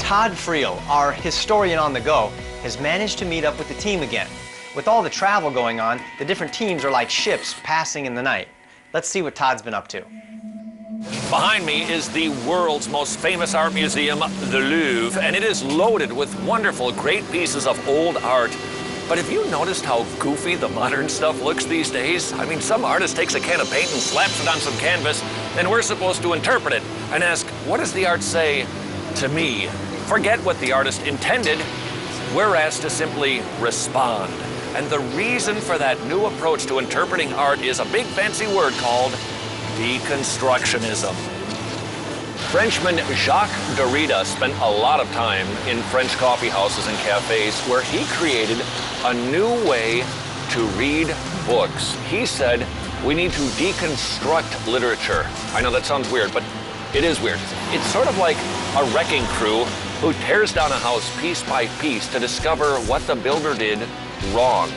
Todd Friel, our historian on the go, has managed to meet up with the team again. With all the travel going on, the different teams are like ships passing in the night. Let's see what Todd's been up to. Behind me is the world's most famous art museum, the Louvre, and it is loaded with wonderful, great pieces of old art. But have you noticed how goofy the modern stuff looks these days? I mean, some artist takes a can of paint and slaps it on some canvas, and we're supposed to interpret it and ask, what does the art say to me? Forget what the artist intended. We're asked to simply respond. And the reason for that new approach to interpreting art is a big fancy word called deconstructionism. Frenchman Jacques Derrida spent a lot of time in French coffee houses and cafes where he created a new way to read books. He said, we need to deconstruct literature. I know that sounds weird, but it is weird. It's sort of like a wrecking crew who tears down a house piece by piece to discover what the builder did wrong.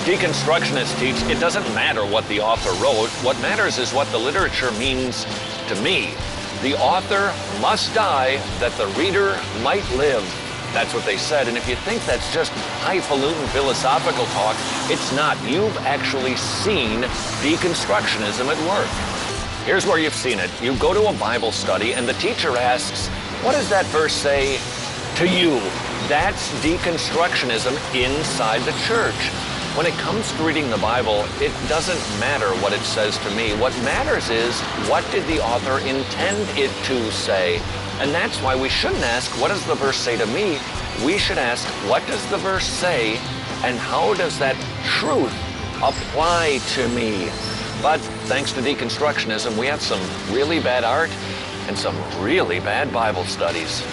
Deconstructionists teach it doesn't matter what the author wrote. What matters is what the literature means to me. The author must die that the reader might live. That's what they said. And if you think that's just highfalutin philosophical talk, it's not. You've actually seen deconstructionism at work. Here's where you've seen it. You go to a Bible study and the teacher asks, what does that verse say to you? That's deconstructionism inside the church. When it comes to reading the Bible, it doesn't matter what it says to me. What matters is, what did the author intend it to say? And that's why we shouldn't ask, what does the verse say to me? We should ask, what does the verse say, and how does that truth apply to me? But thanks to deconstructionism, we have some really bad art and some really bad Bible studies.